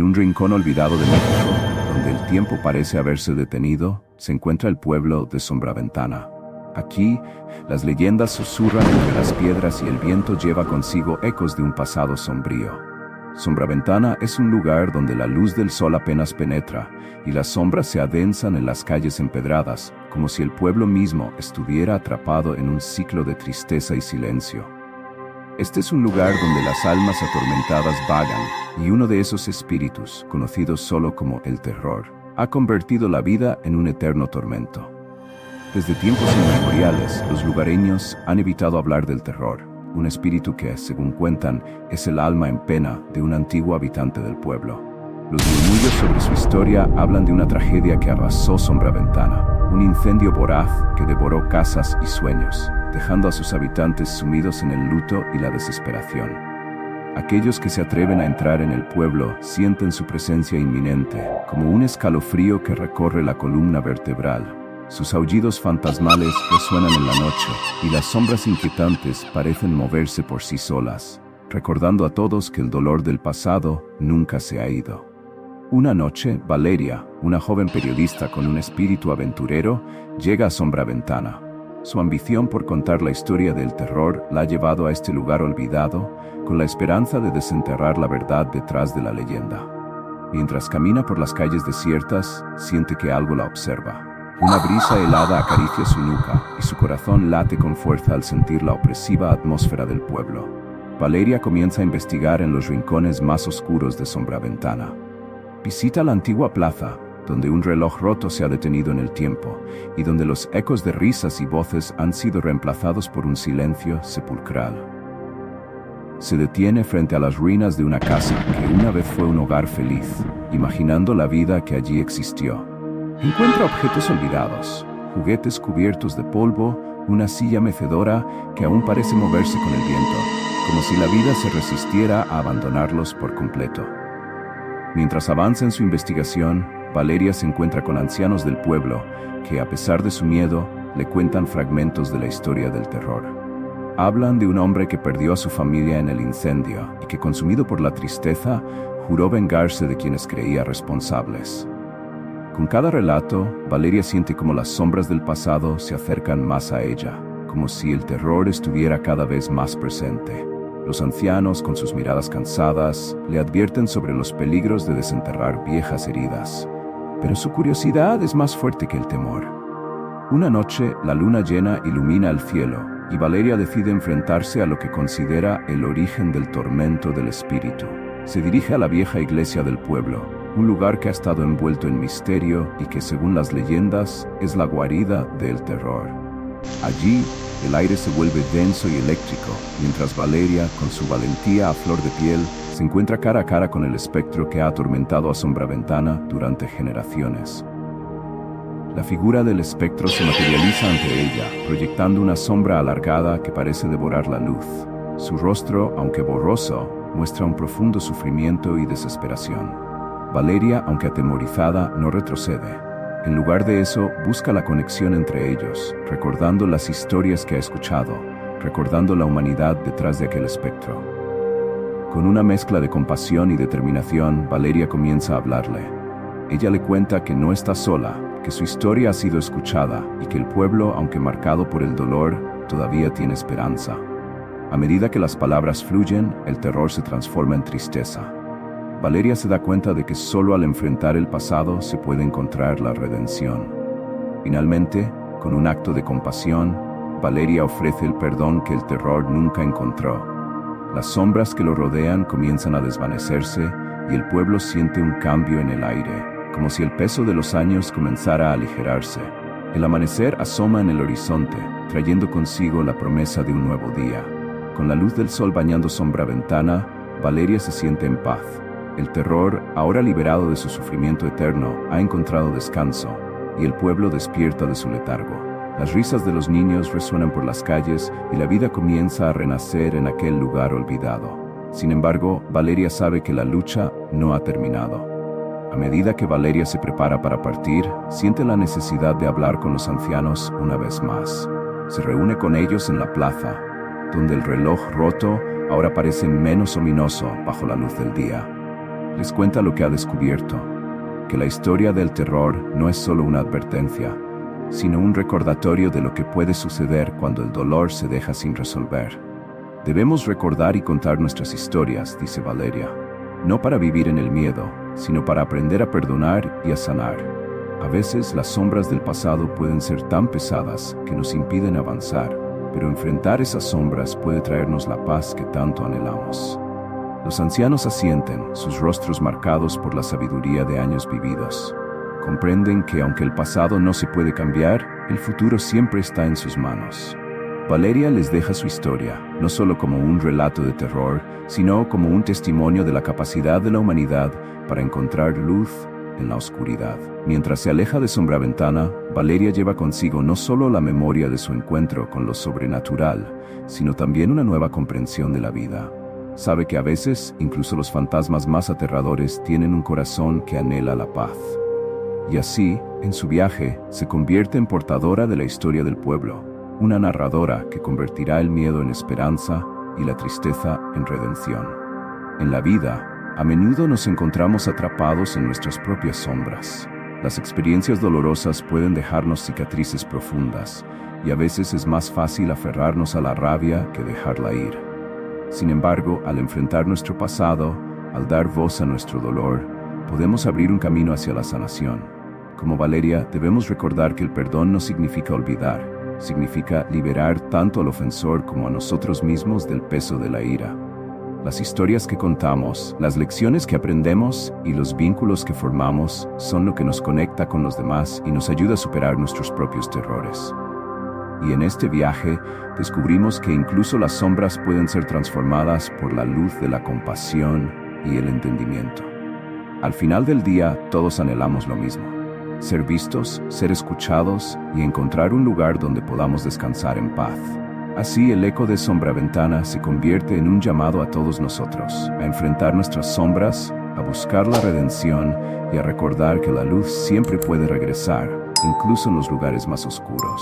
En un rincón olvidado de México, donde el tiempo parece haberse detenido, se encuentra el pueblo de Sombraventana. Aquí, las leyendas susurran entre las piedras y el viento lleva consigo ecos de un pasado sombrío. Sombraventana es un lugar donde la luz del sol apenas penetra y las sombras se adensan en las calles empedradas, como si el pueblo mismo estuviera atrapado en un ciclo de tristeza y silencio. Este es un lugar donde las almas atormentadas vagan, y uno de esos espíritus, conocidos solo como el terror, ha convertido la vida en un eterno tormento. Desde tiempos inmemoriales, los lugareños han evitado hablar del terror, un espíritu que, según cuentan, es el alma en pena de un antiguo habitante del pueblo. Los murmullos sobre su historia hablan de una tragedia que arrasó Sombraventana, un incendio voraz que devoró casas y sueños, dejando a sus habitantes sumidos en el luto y la desesperación. Aquellos que se atreven a entrar en el pueblo sienten su presencia inminente, como un escalofrío que recorre la columna vertebral. Sus aullidos fantasmales resuenan en la noche, y las sombras inquietantes parecen moverse por sí solas, recordando a todos que el dolor del pasado nunca se ha ido. Una noche, Valeria, una joven periodista con un espíritu aventurero, llega a Sombraventana. Su ambición por contar la historia del terror la ha llevado a este lugar olvidado, con la esperanza de desenterrar la verdad detrás de la leyenda. Mientras camina por las calles desiertas, siente que algo la observa. Una brisa helada acaricia su nuca y su corazón late con fuerza al sentir la opresiva atmósfera del pueblo. Valeria comienza a investigar en los rincones más oscuros de Sombraventana. Visita la antigua plaza, donde un reloj roto se ha detenido en el tiempo y donde los ecos de risas y voces han sido reemplazados por un silencio sepulcral. Se detiene frente a las ruinas de una casa que una vez fue un hogar feliz, imaginando la vida que allí existió. Encuentra objetos olvidados, juguetes cubiertos de polvo, una silla mecedora que aún parece moverse con el viento, como si la vida se resistiera a abandonarlos por completo. Mientras avanza en su investigación, Valeria se encuentra con ancianos del pueblo que, a pesar de su miedo, le cuentan fragmentos de la historia del terror. Hablan de un hombre que perdió a su familia en el incendio y que, consumido por la tristeza, juró vengarse de quienes creía responsables. Con cada relato, Valeria siente como las sombras del pasado se acercan más a ella, como si el terror estuviera cada vez más presente. Los ancianos, con sus miradas cansadas, le advierten sobre los peligros de desenterrar viejas heridas. Pero su curiosidad es más fuerte que el temor. Una noche, la luna llena ilumina el cielo, y Valeria decide enfrentarse a lo que considera el origen del tormento del espíritu. Se dirige a la vieja iglesia del pueblo, un lugar que ha estado envuelto en misterio y que, según las leyendas, es la guarida del terror. Allí, el aire se vuelve denso y eléctrico, mientras Valeria, con su valentía a flor de piel, se encuentra cara a cara con el espectro que ha atormentado a Sombraventana durante generaciones. La figura del espectro se materializa ante ella, proyectando una sombra alargada que parece devorar la luz. Su rostro, aunque borroso, muestra un profundo sufrimiento y desesperación. Valeria, aunque atemorizada, no retrocede. En lugar de eso, busca la conexión entre ellos, recordando las historias que ha escuchado, recordando la humanidad detrás de aquel espectro. Con una mezcla de compasión y determinación, Valeria comienza a hablarle. Ella le cuenta que no está sola, que su historia ha sido escuchada y que el pueblo, aunque marcado por el dolor, todavía tiene esperanza. A medida que las palabras fluyen, el terror se transforma en tristeza. Valeria se da cuenta de que solo al enfrentar el pasado se puede encontrar la redención. Finalmente, con un acto de compasión, Valeria ofrece el perdón que el terror nunca encontró. Las sombras que lo rodean comienzan a desvanecerse y el pueblo siente un cambio en el aire, como si el peso de los años comenzara a aligerarse. El amanecer asoma en el horizonte, trayendo consigo la promesa de un nuevo día. Con la luz del sol bañando Sombraventana, Valeria se siente en paz. El terror, ahora liberado de su sufrimiento eterno, ha encontrado descanso, y el pueblo despierta de su letargo. Las risas de los niños resuenan por las calles y la vida comienza a renacer en aquel lugar olvidado. Sin embargo, Valeria sabe que la lucha no ha terminado. A medida que Valeria se prepara para partir, siente la necesidad de hablar con los ancianos una vez más. Se reúne con ellos en la plaza, donde el reloj roto ahora parece menos ominoso bajo la luz del día. Les cuenta lo que ha descubierto, que la historia del terror no es solo una advertencia, sino un recordatorio de lo que puede suceder cuando el dolor se deja sin resolver. Debemos recordar y contar nuestras historias, dice Valeria, no para vivir en el miedo, sino para aprender a perdonar y a sanar. A veces las sombras del pasado pueden ser tan pesadas que nos impiden avanzar, pero enfrentar esas sombras puede traernos la paz que tanto anhelamos. Los ancianos asienten, sus rostros marcados por la sabiduría de años vividos. Comprenden que aunque el pasado no se puede cambiar, el futuro siempre está en sus manos. Valeria les deja su historia, no solo como un relato de terror, sino como un testimonio de la capacidad de la humanidad para encontrar luz en la oscuridad. Mientras se aleja de Sombraventana, Valeria lleva consigo no solo la memoria de su encuentro con lo sobrenatural, sino también una nueva comprensión de la vida. Sabe que a veces, incluso los fantasmas más aterradores tienen un corazón que anhela la paz. Y así, en su viaje, se convierte en portadora de la historia del pueblo, una narradora que convertirá el miedo en esperanza y la tristeza en redención. En la vida, a menudo nos encontramos atrapados en nuestras propias sombras. Las experiencias dolorosas pueden dejarnos cicatrices profundas, y a veces es más fácil aferrarnos a la rabia que dejarla ir. Sin embargo, al enfrentar nuestro pasado, al dar voz a nuestro dolor, podemos abrir un camino hacia la sanación. Como Valeria, debemos recordar que el perdón no significa olvidar, significa liberar tanto al ofensor como a nosotros mismos del peso de la ira. Las historias que contamos, las lecciones que aprendemos y los vínculos que formamos son lo que nos conecta con los demás y nos ayuda a superar nuestros propios terrores. Y en este viaje descubrimos que incluso las sombras pueden ser transformadas por la luz de la compasión y el entendimiento. Al final del día, todos anhelamos lo mismo: ser vistos, ser escuchados y encontrar un lugar donde podamos descansar en paz. Así, el eco de Sombraventana se convierte en un llamado a todos nosotros, a enfrentar nuestras sombras, a buscar la redención y a recordar que la luz siempre puede regresar, incluso en los lugares más oscuros.